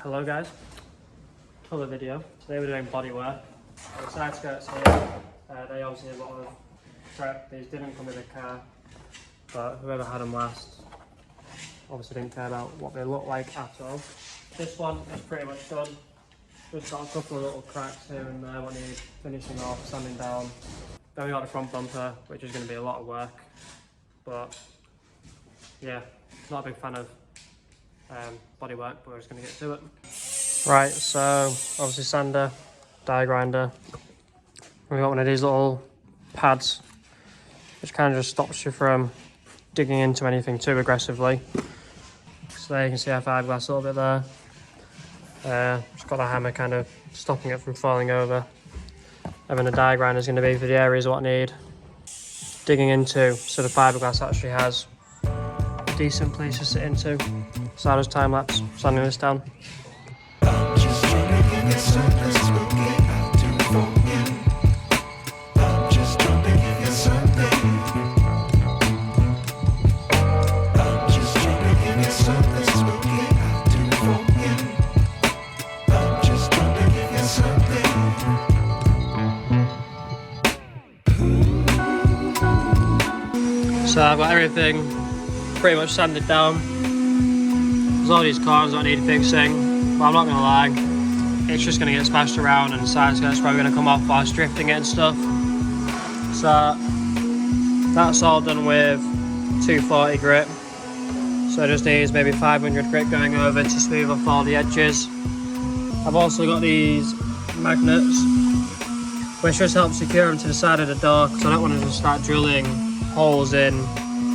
Hello guys, another video. Today we're doing body work. The side skirts here, they obviously have a lot of prep. These didn't come with a car, but whoever had them last obviously didn't care about what they look like at all. This one is pretty much done. Just got a couple of little cracks here and there what need finishing off, sanding down. Then we got the front bumper, which is going to be a lot of work, but yeah, not a big fan of body work, but we're just going to get to it. Right, so obviously sander, die grinder. We've got one of these little pads, which kind of just stops you from digging into anything too aggressively. So there you can see our fiberglass a little bit there. Just got the hammer kind of stopping it from falling over. And then the die grinder is going to be for the areas what need digging into, so the fiberglass actually has a decent place to sit into. So I'll just time lapse sanding this down. So I've got everything pretty much sanded down. There's all these corners that need fixing, but I'm not gonna lie, it's just gonna get smashed around and the side skirt's probably gonna come off whilst drifting it and stuff. So that's all done with 240 grit. So it just needs maybe 500 grit going over to smooth off all the edges. I've also got these magnets, which just help secure them to the side of the door, because I don't want to just start drilling holes in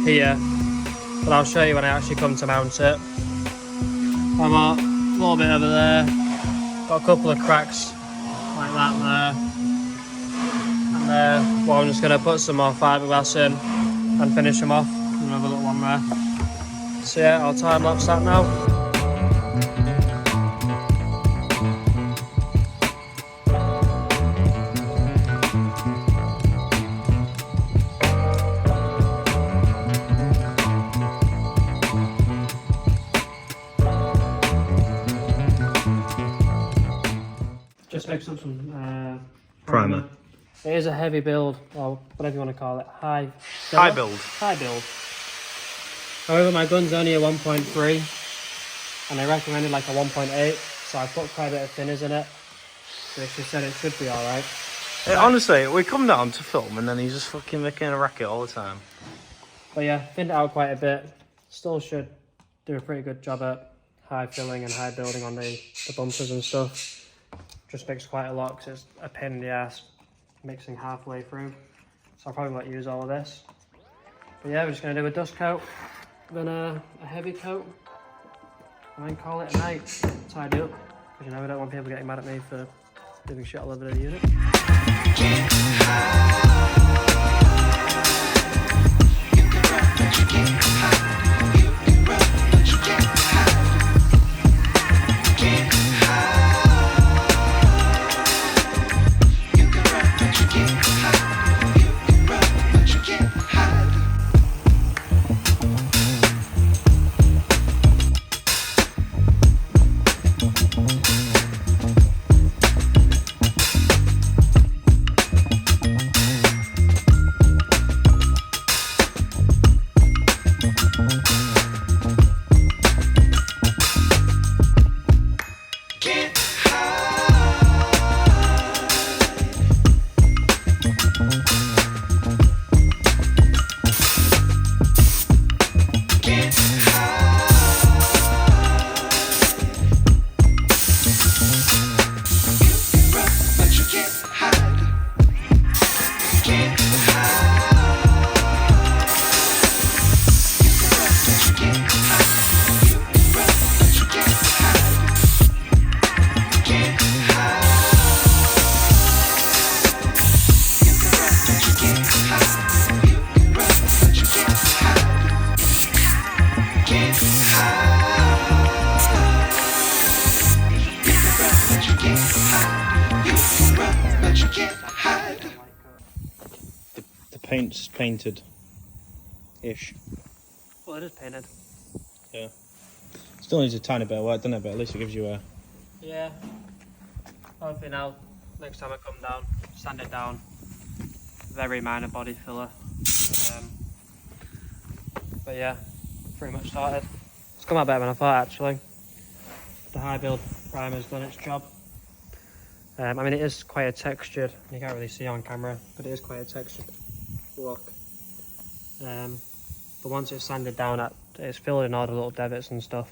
here, but I'll show you when I actually come to mount it. I've got a little bit over there, got a couple of cracks like that there, and there. Well, I'm just going to put some more fiberglass in and finish them off. Another little one there. So yeah, I'll time lapse that now. Just mix up some primer. It is a heavy build, or whatever you want to call it. High build. However, my gun's only a 1.3, and I recommended like a 1.8, so I put quite a bit of thinners in it. So she said it should be alright. Honestly, we come down to film and then he's just fucking making a racket all the time. But yeah, thinned it out quite a bit. Still should do a pretty good job at high filling and high building on the bumpers and stuff. Just mixed quite a lot because it's a pain in the ass mixing halfway through. So I'll probably not use all of this. But yeah, we're just going to do a dust coat, then a heavy coat, and then call it a night. Tidy up, because you know, I don't want people getting mad at me for doing shit all over the unit. paint's painted-ish. Well, it is painted. Yeah. Still needs a tiny bit of work, doesn't it? But at least it gives you a Yeah. Hopefully now, next time I come down, sand it down. Very minor body filler. But yeah, pretty much started. It's come out better than I thought actually. The high build primer's done its job. I mean, it is quite a textured, you can't really see on camera, but it is quite a textured look. But once it's sanded down, it's filled in all the little divots and stuff.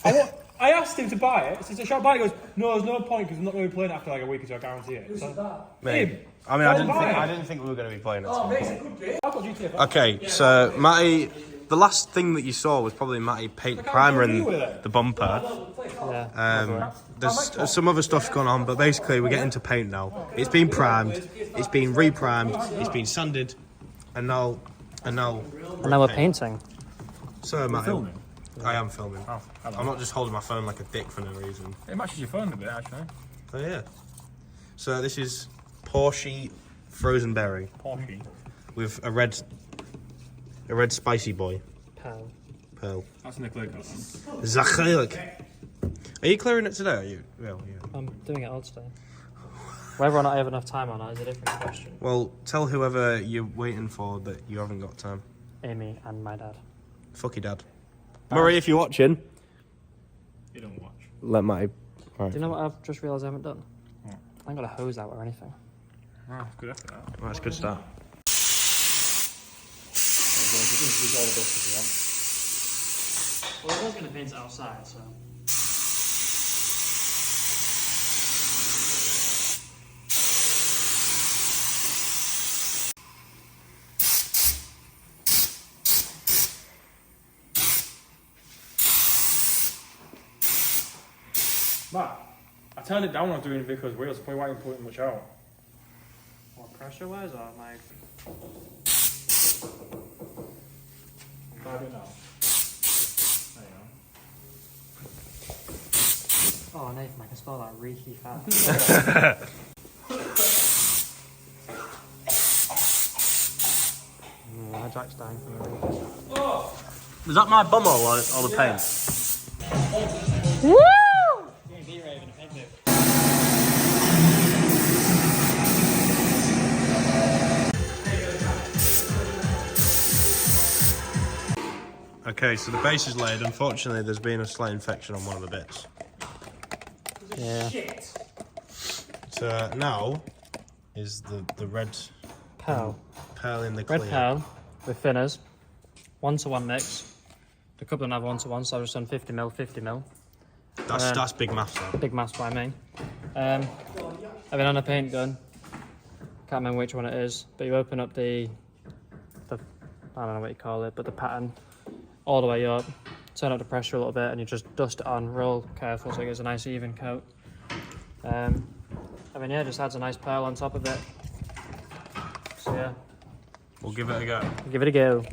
I asked him to buy it. Since I shall buy it, he goes, no, there's no point because I'm not going to be playing it after like a week or two, I guarantee it. Who's that? Mate, I mean, I didn't think we were going to be playing it. Oh, mate, it's a good game. I've got GTA 5. Okay, so Matty, the last thing that you saw was probably Matty paint the primer in the bumper. Yeah. There's some other stuff going on, but basically we're getting to paint now. It's been primed, it's been re-primed, it's been sanded, and now we're painting. So Matty, I am filming. Oh, I'm not just holding my phone like a dick for no reason. It matches your phone a bit, actually. Oh yeah. So this is Porsche frozen berry. Porsche. With a red spicy boy. Pearl. That's in the clear cut. Zachalik. Are you clearing it today? Are you? Well, yeah. I'm doing it all today. Whether or not I have enough time on it is a different question. Well, tell whoever you're waiting for that you haven't got time. Amy and my dad. Fuck your dad. Murray, if you're watching. You don't watch. Let Matty. Do you know what I've just realised I haven't done? What? I haven't got a hose out or anything. Oh, good effort, that. Well, that's a good start. Well, I was going to paint it outside, so... Matt, I turned it down when I was doing Vico's wheels, so probably why I didn't put much out. What, pressure-wise or like... Try it now. There you go. Oh, Nathan, I can smell that reeky fat. My jack's dying from the reek. Was that my bum or the paint? Woo! Okay, so the base is laid. Unfortunately, there's been a slight infection on one of the bits. Yeah. So now is the red Pearl. pearl in the clear. Red pearl with thinners. 1-to-1 mix. The couple of them have 1-to-1, so I've just done 50ml, 50ml. That's big maths though. Big mass by me. I've been on a paint gun. Can't remember which one it is, but you open up the I don't know what you call it, but the pattern all the way up, turn up the pressure a little bit, and you just dust it on real careful so it gets a nice even coat. I mean, yeah, just adds a nice pearl on top of it. So yeah, We'll give it a go. give it a go.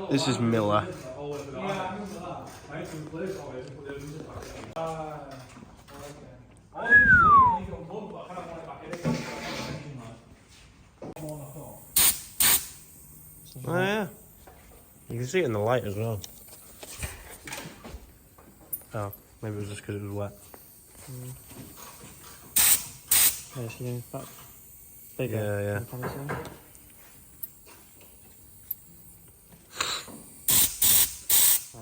This is Miller. Oh yeah. You can see it in the light as well. Oh, maybe it was just because it was wet. Yeah, so you that bigger. Yeah.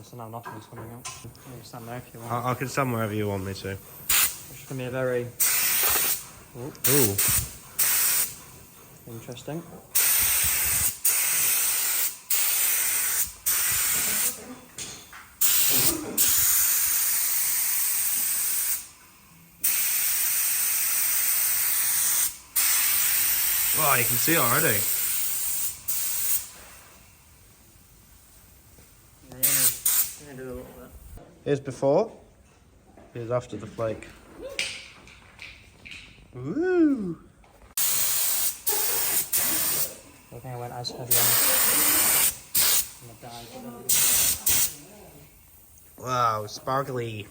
So now nothing's coming out. You can stand there if you want. I can stand wherever you want me to. It's going to be a very Ooh. interesting. Oh, you can see it already. Yeah, do a little bit. Here's before. Here's after the flake. Woo! I think I went as heavy on the dye. Wow, sparkly.